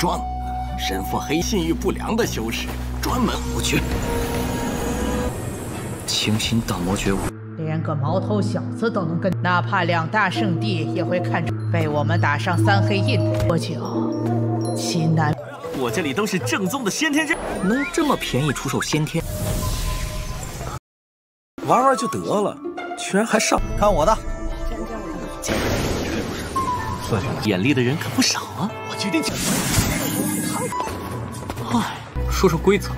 装，身腹黑信誉不良的修士，专门我去。清新道魔觉悟，连个毛头小子都能跟，哪怕2大圣地也会看出被我们打上3黑印的多久？西南，我这里都是正宗的先天真，能这么便宜出售先天？玩玩就得了，居然还上！看我的！眼力的人可不少啊！我决定。哎，说说规则。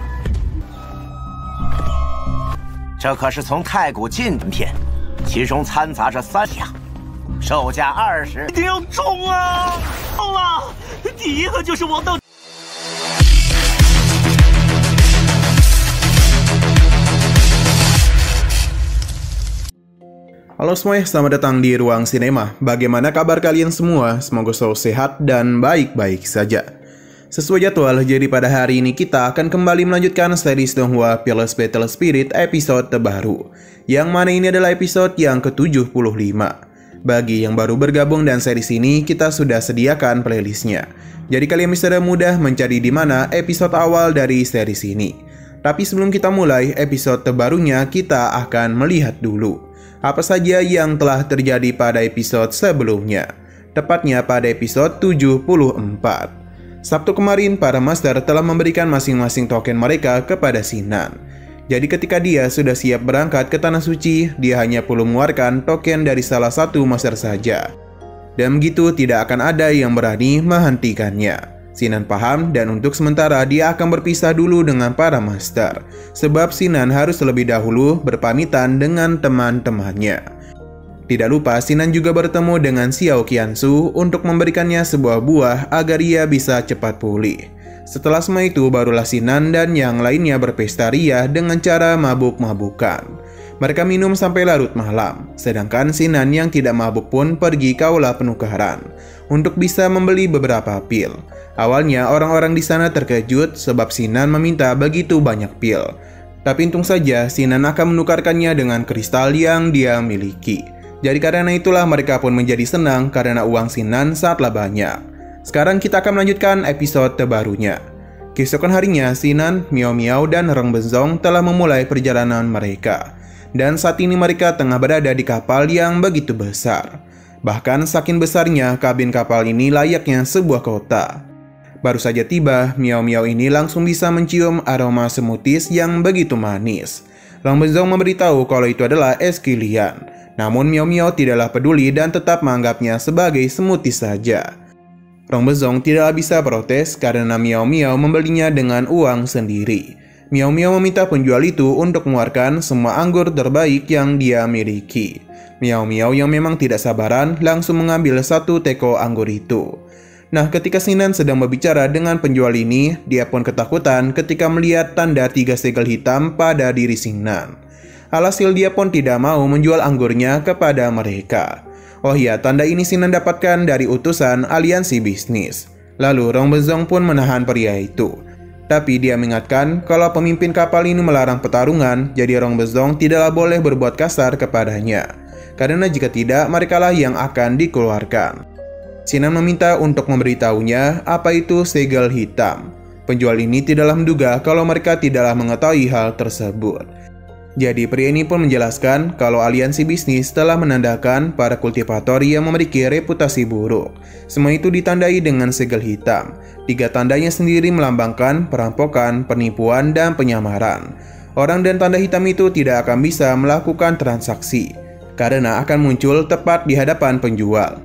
这可是从太古进片，其中掺杂着3样，售价20，一定要中啊！中了，第一个就是王道。Halo semuanya, selamat datang di Ruang Sinema. Bagaimana kabar kalian semua? Semoga selalu sehat dan baik-baik saja. Sesuai jadwal, jadi pada hari ini kita akan kembali melanjutkan series Donghua Fearless Battle Spirit episode terbaru, yang mana ini adalah episode yang ke-75. Bagi yang baru bergabung dan series ini, kita sudah sediakan playlistnya. Jadi kalian bisa mudah mencari di mana episode awal dari series ini. Tapi sebelum kita mulai episode terbarunya, kita akan melihat dulu apa saja yang telah terjadi pada episode sebelumnya, tepatnya pada episode 74. Sabtu kemarin, para master telah memberikan masing-masing token mereka kepada Sinan. Jadi ketika dia sudah siap berangkat ke Tanah Suci, dia hanya perlu mengeluarkan token dari salah satu master saja. Dan begitu tidak akan ada yang berani menghentikannya. Sinan paham dan untuk sementara dia akan berpisah dulu dengan para master, sebab Sinan harus lebih dahulu berpamitan dengan teman-temannya. Tidak lupa Sinan juga bertemu dengan Xiao Qiansu untuk memberikannya sebuah buah agar ia bisa cepat pulih. Setelah semua itu barulah Sinan dan yang lainnya berpesta ria dengan cara mabuk-mabukan. Mereka minum sampai larut malam, sedangkan Sinan yang tidak mabuk pun pergi ke aula penukaran untuk bisa membeli beberapa pil. Awalnya orang-orang di sana terkejut sebab Sinan meminta begitu banyak pil. Tapi untung saja Sinan akan menukarkannya dengan kristal yang dia miliki. Jadi karena itulah mereka pun menjadi senang karena uang Sinan sangatlah banyak. Sekarang kita akan melanjutkan episode terbarunya. Keesokan harinya, Sinan, Miao Miao, dan Rong Benzong telah memulai perjalanan mereka. Dan saat ini mereka tengah berada di kapal yang begitu besar. Bahkan saking besarnya, kabin kapal ini layaknya sebuah kota. Baru saja tiba, Miao Miao ini langsung bisa mencium aroma smoothies yang begitu manis. Rong Benzong memberitahu kalau itu adalah es kilian. Namun Miao Miao tidaklah peduli dan tetap menganggapnya sebagai smoothie saja. Rong Benzong tidaklah bisa protes karena Miao Miao membelinya dengan uang sendiri. Miao Miao meminta penjual itu untuk mengeluarkan semua anggur terbaik yang dia miliki. Miao Miao yang memang tidak sabaran langsung mengambil satu teko anggur itu. Nah, ketika Sinan sedang berbicara dengan penjual ini, dia pun ketakutan ketika melihat tanda 3 segel hitam pada diri Sinan. Alhasil dia pun tidak mau menjual anggurnya kepada mereka. Oh ya, tanda ini Sinan dapatkan dari utusan aliansi bisnis. Lalu Rong Benzong pun menahan pria itu. Tapi dia mengingatkan kalau pemimpin kapal ini melarang pertarungan, jadi Rong Benzong tidaklah boleh berbuat kasar kepadanya. Karena jika tidak, merekalah yang akan dikeluarkan. Sinan meminta untuk memberitahunya apa itu segel hitam. Penjual ini tidaklah menduga kalau mereka tidaklah mengetahui hal tersebut. Jadi pria ini pun menjelaskan kalau aliansi bisnis telah menandakan para kultivator yang memiliki reputasi buruk. Semua itu ditandai dengan segel hitam. 3 tandanya sendiri melambangkan perampokan, penipuan, dan penyamaran. Orang dan tanda hitam itu tidak akan bisa melakukan transaksi karena akan muncul tepat di hadapan penjual.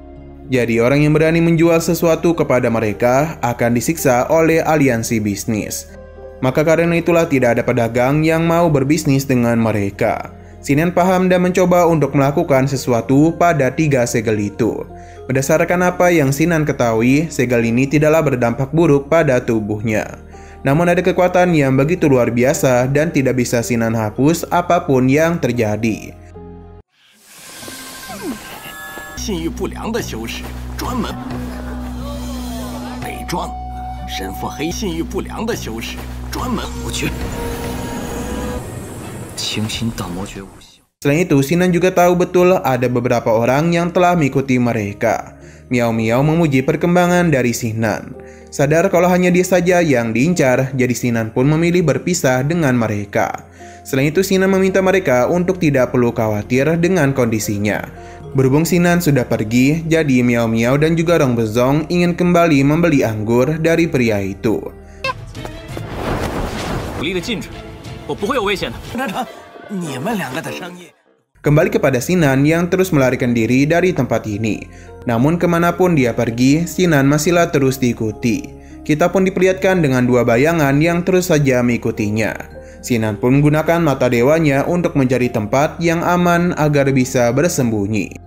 Jadi orang yang berani menjual sesuatu kepada mereka akan disiksa oleh aliansi bisnis. Maka karena itulah tidak ada pedagang yang mau berbisnis dengan mereka. Sinan paham dan mencoba untuk melakukan sesuatu pada 3 segel itu. Berdasarkan apa yang Sinan ketahui, segel ini tidaklah berdampak buruk pada tubuhnya. Namun ada kekuatan yang begitu luar biasa dan tidak bisa Sinan hapus apapun yang terjadi. 信誉不良的修士，专门伪装，身腹黑信誉不良的修士，专门我去。清新道魔觉悟。 Selain itu, Sinan juga tahu betul ada beberapa orang yang telah mengikuti mereka. Miao Miao memuji perkembangan dari Sinan. Sadar kalau hanya dia saja yang diincar, jadi Sinan pun memilih berpisah dengan mereka. Selain itu, Sinan meminta mereka untuk tidak perlu khawatir dengan kondisinya. Berhubung Sinan sudah pergi, jadi Miao Miao dan juga Rong Bezong ingin kembali membeli anggur dari pria itu. Kembali kepada Sinan yang terus melarikan diri dari tempat ini. Namun kemanapun dia pergi, Sinan masihlah terus diikuti. Kita pun diperlihatkan dengan dua bayangan yang terus saja mengikutinya. Sinan pun menggunakan mata dewanya untuk mencari tempat yang aman agar bisa bersembunyi.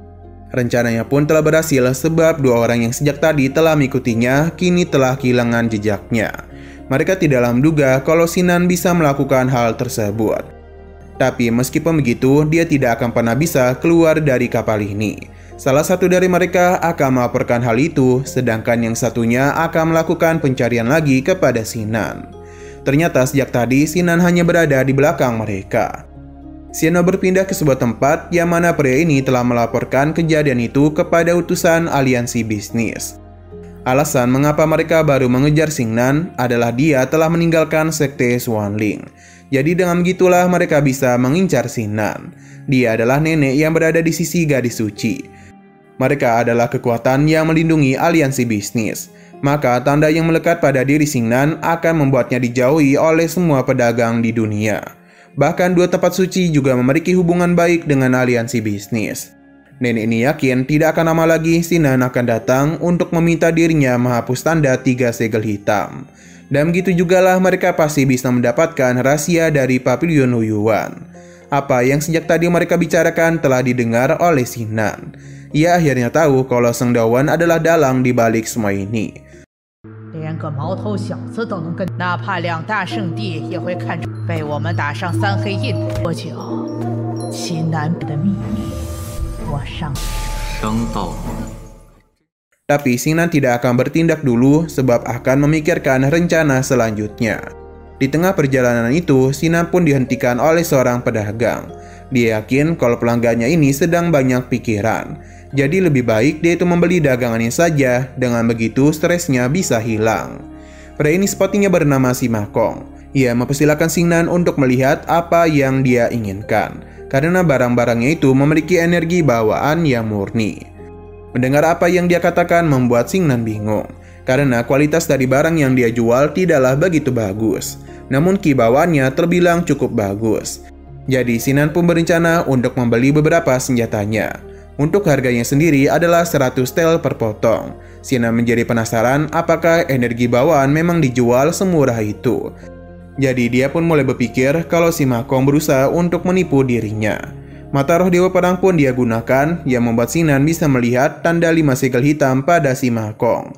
Rencananya pun telah berhasil sebab dua orang yang sejak tadi telah mengikutinya kini telah kehilangan jejaknya. Mereka tidaklah menduga kalau Sinan bisa melakukan hal tersebut. Tapi meskipun begitu, dia tidak akan pernah bisa keluar dari kapal ini. Salah satu dari mereka akan melaporkan hal itu, sedangkan yang satunya akan melakukan pencarian lagi kepada Sinan. Ternyata sejak tadi Sinan hanya berada di belakang mereka. Sinan berpindah ke sebuah tempat yang mana pria ini telah melaporkan kejadian itu kepada utusan aliansi bisnis. Alasan mengapa mereka baru mengejar Sinan adalah dia telah meninggalkan sekte Xuanling. Jadi dengan begitulah mereka bisa mengincar Sinan. Dia adalah nenek yang berada di sisi gadis suci. Mereka adalah kekuatan yang melindungi aliansi bisnis. Maka tanda yang melekat pada diri Sinan akan membuatnya dijauhi oleh semua pedagang di dunia. Bahkan dua tempat suci juga memiliki hubungan baik dengan aliansi bisnis. Nenek ini yakin tidak akan lama lagi Sinan akan datang untuk meminta dirinya menghapus tanda 3 segel hitam. Dan begitu jugalah mereka pasti bisa mendapatkan rahasia dari Pavilion Huyuan. Apa yang sejak tadi mereka bicarakan telah didengar oleh Sinan. Ia akhirnya tahu kalau Seng Dawan adalah dalang di balik semua ini. 连个毛头小子都能跟，哪怕2大圣地也会看出被我们打上3黑印多久？其南的秘密，我上道。 Tapi Sinan tidak akan bertindak dulu sebab akan memikirkan rencana selanjutnya. Di tengah perjalanan itu, Sinan pun dihentikan oleh seorang pedagang. Dia yakin kalau pelanggannya ini sedang banyak pikiran. Jadi lebih baik dia itu membeli dagangannya saja, dengan begitu stresnya bisa hilang. Pria ini sepertinya bernama Si Makong. Ia mempersilahkan Sinan untuk melihat apa yang dia inginkan, karena barang-barangnya itu memiliki energi bawaan yang murni. Mendengar apa yang dia katakan membuat Sinan bingung, karena kualitas dari barang yang dia jual tidaklah begitu bagus. Namun kibawaannya terbilang cukup bagus. Jadi Sinan pun berencana untuk membeli beberapa senjatanya. Untuk harganya sendiri adalah 100 tel per potong. Sinan menjadi penasaran apakah energi bawaan memang dijual semurah itu. Jadi dia pun mulai berpikir kalau Si Makong berusaha untuk menipu dirinya. Mata roh Dewa Perang pun dia gunakan yang membuat Sinan bisa melihat tanda 5 segel hitam pada Si Makong.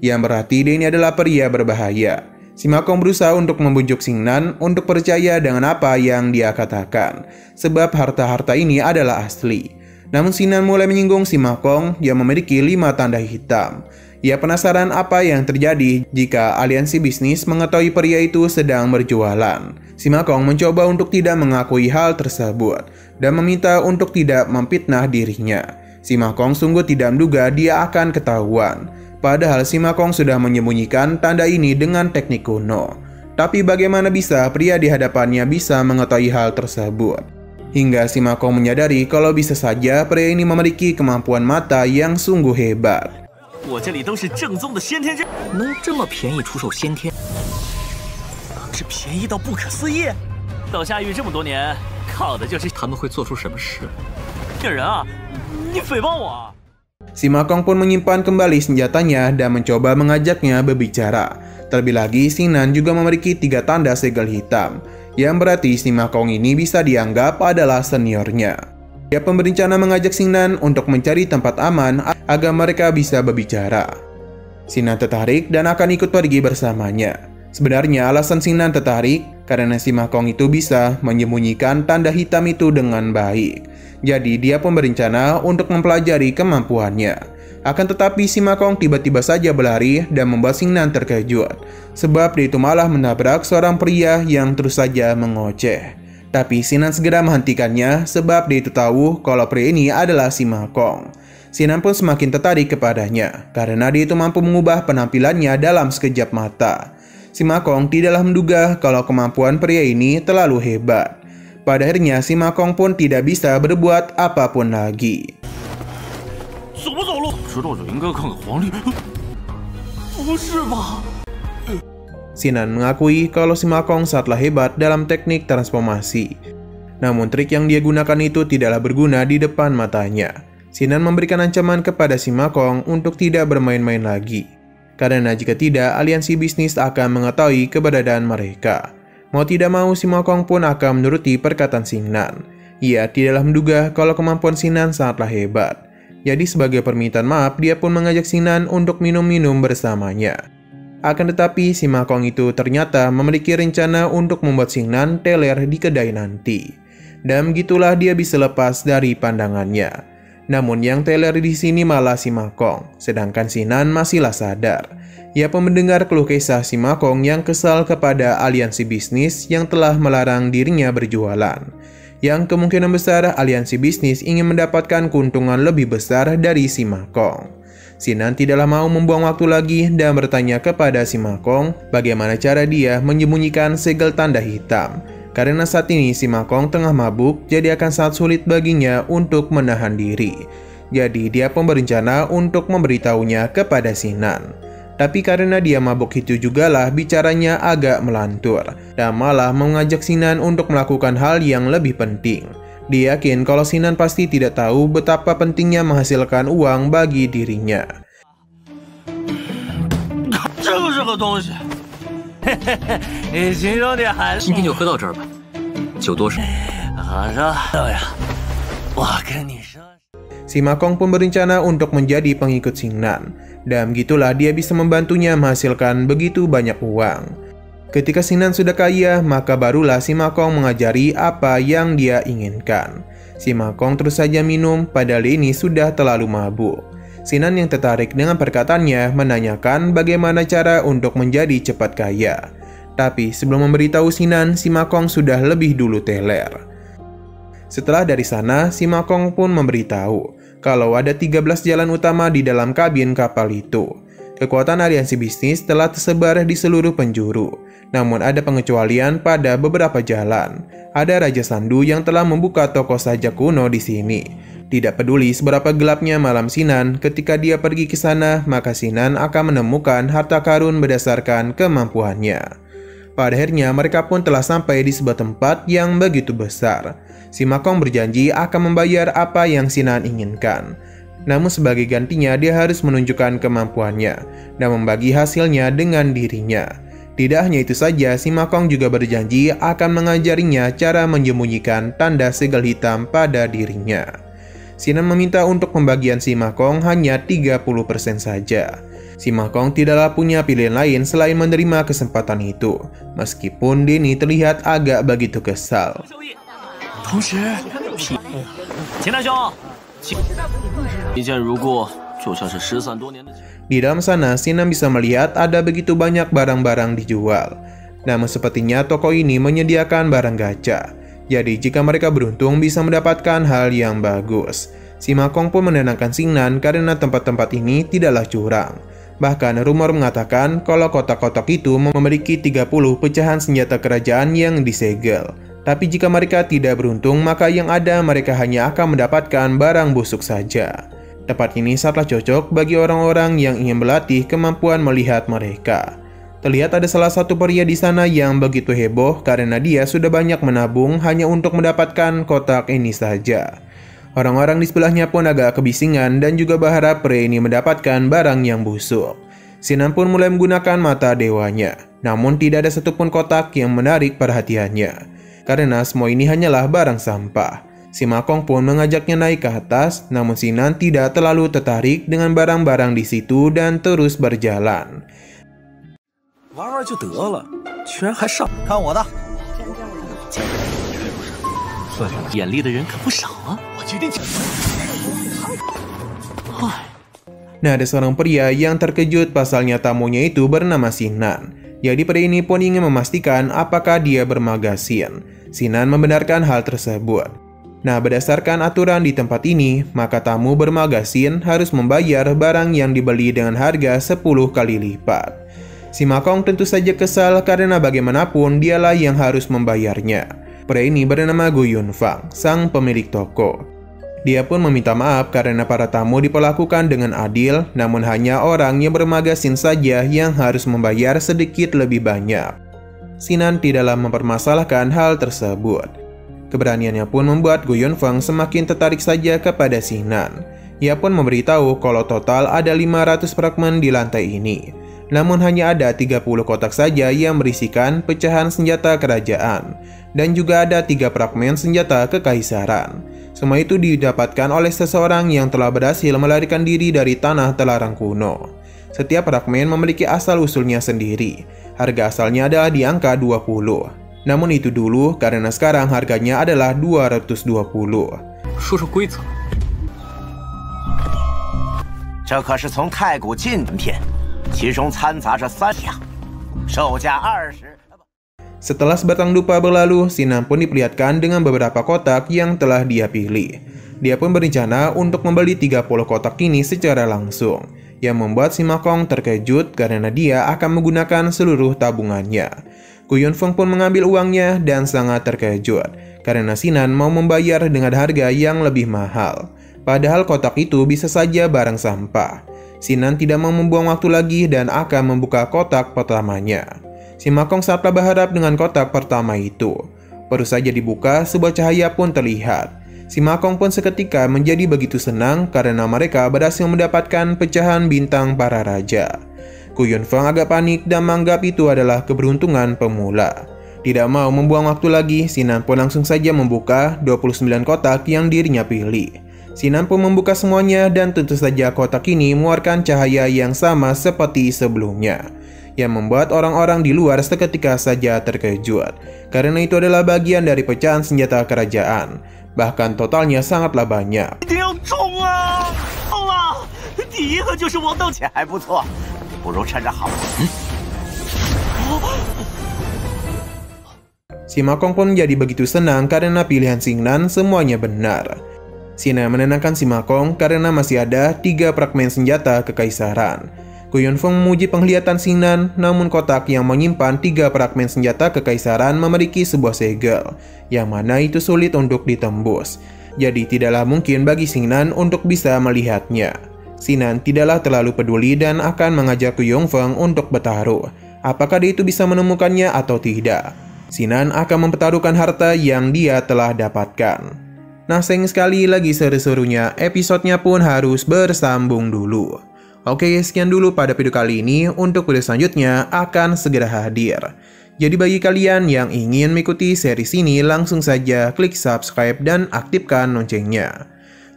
Yang berarti dia ini adalah pria berbahaya. Si Makong berusaha untuk membujuk Sinan untuk percaya dengan apa yang dia katakan, sebab harta-harta ini adalah asli. Namun Sinan mulai menyinggung Si Makong yang memiliki 5 tanda hitam. Ia penasaran apa yang terjadi jika aliansi bisnis mengetahui pria itu sedang berjualan. Si Makong mencoba untuk tidak mengakui hal tersebut dan meminta untuk tidak memfitnah dirinya. Si Makong sungguh tidak menduga dia akan ketahuan. Padahal Si Makong sudah menyembunyikan tanda ini dengan teknik kuno. Tapi bagaimana bisa pria di hadapannya bisa mengetahui hal tersebut? Hingga Si Makong menyadari kalau bisa saja pria ini memiliki kemampuan mata yang sungguh hebat. 我这里都是正宗的先天真，能这么便宜出手先天，是便宜到不可思议。到下狱这么多年，靠的就是他们会做出什么事？骗人啊！你诽谤我啊！ Si Makong pun menyimpan kembali senjatanya dan mencoba mengajaknya berbicara. Terlebih lagi, Sinan juga memiliki 3 tanda segel hitam, yang berarti Si Makong ini bisa dianggap adalah seniornya. Dia pun berencana mengajak Sinan untuk mencari tempat aman agar mereka bisa berbicara. Sinan tertarik dan akan ikut pergi bersamanya. Sebenarnya alasan Sinan tertarik karena Si Makong itu bisa menyembunyikan tanda hitam itu dengan baik. Jadi dia pun berencana untuk mempelajari kemampuannya. Akan tetapi Si Makong tiba-tiba saja berlari dan membuat Sinan terkejut. Sebab dia itu malah menabrak seorang pria yang terus saja mengoceh. Tapi Sinan segera menghentikannya sebab dia itu tahu kalau pria ini adalah Si Makong. Sinan pun semakin tertarik kepadanya karena dia itu mampu mengubah penampilannya dalam sekejap mata. Si Makong tidaklah menduga kalau kemampuan pria ini terlalu hebat. Pada akhirnya si Makong pun tidak bisa berbuat apapun lagi. Sinan mengakui kalau si Makong sangatlah hebat dalam teknik transformasi. Namun trik yang dia gunakan itu tidaklah berguna di depan matanya. Sinan memberikan ancaman kepada si Makong untuk tidak bermain-main lagi. Karena jika tidak, aliansi bisnis akan mengetahui keberadaan mereka. Mau tidak mau, si Makong pun akan menuruti perkataan Sinan. Ia tidaklah menduga kalau kemampuan Sinan sangatlah hebat. Jadi sebagai permintaan maaf, dia pun mengajak Sinan untuk minum-minum bersamanya. Akan tetapi, si Makong itu ternyata memiliki rencana untuk membuat Sinan teler di kedai nanti. Dan begitulah dia bisa lepas dari pandangannya. Namun yang teler di sini malah si Makong, sedangkan Sinan masihlah sadar. Ia pun mendengar keluh kesah si Makong yang kesal kepada aliansi bisnis yang telah melarang dirinya berjualan. Yang kemungkinan besar aliansi bisnis ingin mendapatkan keuntungan lebih besar dari si Makong. Sinan tidaklah mau membuang waktu lagi dan bertanya kepada si Makong bagaimana cara dia menyembunyikan segel tanda hitam. Karena saat ini si Makong tengah mabuk, jadi akan sangat sulit baginya untuk menahan diri. Jadi dia pun berencana untuk memberitahunya kepada Sinan. Tapi karena dia mabuk itu jugalah bicaranya agak melantur, dan malah mengajak Sinan untuk melakukan hal yang lebih penting. Dia yakin kalau Sinan pasti tidak tahu betapa pentingnya menghasilkan uang bagi dirinya. 秦兄弟还是今天就喝到这儿吧，酒多少？我跟你说。 Si Makong pun berencana untuk menjadi pengikut Sinan, dan begitulah dia bisa membantunya menghasilkan begitu banyak uang. Ketika Sinan sudah kaya, maka barulah si Makong mengajari apa yang dia inginkan. Si Makong terus saja minum, padahal ini sudah terlalu mabuk. Sinan yang tertarik dengan perkataannya menanyakan bagaimana cara untuk menjadi cepat kaya. Tapi sebelum memberitahu Sinan, si Makong sudah lebih dulu teler. Setelah dari sana, si Makong pun memberitahu kalau ada 13 jalan utama di dalam kabin kapal itu. Kekuatan aliansi bisnis telah tersebar di seluruh penjuru. Namun ada pengecualian pada beberapa jalan. Ada Raja Sandu yang telah membuka toko sajak kuno di sini. Tidak peduli seberapa gelapnya malam Sinan, ketika dia pergi ke sana, maka Sinan akan menemukan harta karun berdasarkan kemampuannya. Pada akhirnya mereka pun telah sampai di sebuah tempat yang begitu besar. Si Makong berjanji akan membayar apa yang Sinan inginkan. Namun sebagai gantinya dia harus menunjukkan kemampuannya dan membagi hasilnya dengan dirinya. Tidak hanya itu saja, si Makong juga berjanji akan mengajarinya cara menyembunyikan tanda segel hitam pada dirinya. Sinan meminta untuk pembagian si Makong hanya 30% saja. Si Makong tidaklah punya pilihan lain selain menerima kesempatan itu, meskipun Denny terlihat agak begitu kesal. Di dalam sana, Sinan bisa melihat ada begitu banyak barang-barang dijual. Namun sepertinya toko ini menyediakan barang gacha. Jadi jika mereka beruntung bisa mendapatkan hal yang bagus. Si Makong pun menenangkan Sinan karena tempat-tempat ini tidaklah curang. Bahkan rumor mengatakan kalau kotak-kotak itu memiliki 30 pecahan senjata kerajaan yang disegel. Tapi jika mereka tidak beruntung, maka yang ada mereka hanya akan mendapatkan barang busuk saja. Tempat ini sangatlah cocok bagi orang-orang yang ingin melatih kemampuan melihat mereka. Terlihat ada salah satu pria di sana yang begitu heboh karena dia sudah banyak menabung hanya untuk mendapatkan kotak ini saja. Orang-orang di sebelahnya pun agak kebisingan dan juga berharap pria ini mendapatkan barang yang busuk. Sinan pun mulai menggunakan mata dewanya, namun tidak ada satupun kotak yang menarik perhatiannya. Karena semua ini hanyalah barang sampah. Si Makong pun mengajaknya naik ke atas, namun Sinan tidak terlalu tertarik dengan barang-barang di situ dan terus berjalan. 玩玩就得了，居然还上！看我的！眼力的人可不少啊！我决定。Nah, ada seorang pria yang terkejut pasalnya tamunya itu bernama Sinan. Jadi pria ini pun ingin memastikan apakah dia bermagasin. Sinan membenarkan hal tersebut. Nah, berdasarkan aturan di tempat ini, maka tamu bermagasin harus membayar barang yang dibeli dengan harga 10 kali lipat. Si Makong tentu saja kesal karena bagaimanapun dialah yang harus membayarnya. Pria ini bernama Gu Yunfang, sang pemilik toko. Dia pun meminta maaf karena para tamu diperlakukan dengan adil, namun hanya orang yang bermagasin saja yang harus membayar sedikit lebih banyak. Sinan tidaklah mempermasalahkan hal tersebut. Keberaniannya pun membuat Gu Yunfang semakin tertarik saja kepada Sinan. Ia pun memberitahu kalau total ada 500 fragmen di lantai ini. Namun hanya ada 30 kotak saja yang berisikan pecahan senjata kerajaan. Dan juga ada 3 fragmen senjata kekaisaran. Semua itu didapatkan oleh seseorang yang telah berhasil melarikan diri dari tanah terlarang kuno. Setiap fragmen memiliki asal-usulnya sendiri. Harga asalnya adalah di angka 20. Namun itu dulu karena sekarang harganya adalah 220. 说说规则。这可是从太古进门片，其中掺杂着3样，售价20。 Setelah sebatang dupa berlalu, Sinan pun diperlihatkan dengan beberapa kotak yang telah dia pilih. Dia pun berencana untuk membeli 30 kotak ini secara langsung, yang membuat si Makong terkejut karena dia akan menggunakan seluruh tabungannya. Gu Yunfang pun mengambil uangnya dan sangat terkejut karena Sinan mau membayar dengan harga yang lebih mahal. Padahal kotak itu bisa saja barang sampah. Sinan tidak mau membuang waktu lagi dan akan membuka kotak pertamanya. Si Makong sangatlah berharap dengan kotak pertama itu. Baru saja dibuka, sebuah cahaya pun terlihat. Si Makong pun seketika menjadi begitu senang karena mereka berhasil mendapatkan pecahan bintang para raja. Gu Yunfang agak panik dan menganggap itu adalah keberuntungan pemula. Tidak mau membuang waktu lagi, Sinan pun langsung saja membuka 29 kotak yang dirinya pilih. Sinan pun membuka semuanya dan tentu saja kotak ini mengeluarkan cahaya yang sama seperti sebelumnya, yang membuat orang-orang di luar seketika saja terkejut, karena itu adalah bagian dari pecahan senjata kerajaan. Bahkan totalnya sangatlah banyak. 钱还不错，不如趁着好。Si Makong pun menjadi begitu senang karena pilihan Sinan semuanya benar. Sinan menenangkan si Makong karena masih ada 3 fragmen senjata kekaisaran. Gu Yunfang memuji penglihatan Sinan, namun kotak yang menyimpan 3 fragmen senjata kekaisaran memiliki sebuah segel, yang mana itu sulit untuk ditembus. Jadi tidaklah mungkin bagi Sinan untuk bisa melihatnya. Sinan tidaklah terlalu peduli dan akan mengajak Gu Yunfang untuk bertaruh. Apakah dia itu bisa menemukannya atau tidak? Sinan akan mempertaruhkan harta yang dia telah dapatkan. Nah, sayang sekali lagi seru-serunya, episodenya pun harus bersambung dulu. Oke, sekian dulu pada video kali ini. Untuk video selanjutnya akan segera hadir. Jadi bagi kalian yang ingin mengikuti series ini, langsung saja klik subscribe dan aktifkan loncengnya.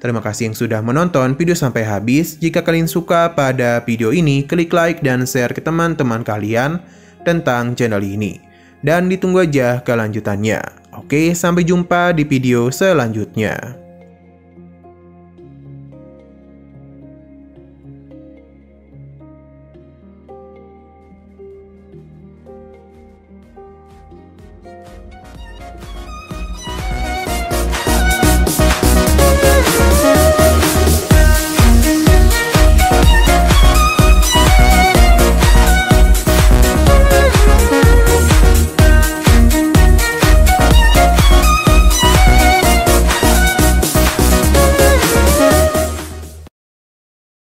Terima kasih yang sudah menonton video sampai habis. Jika kalian suka pada video ini, klik like dan share ke teman-teman kalian tentang channel ini. Dan ditunggu aja kelanjutannya. Oke, sampai jumpa di video selanjutnya.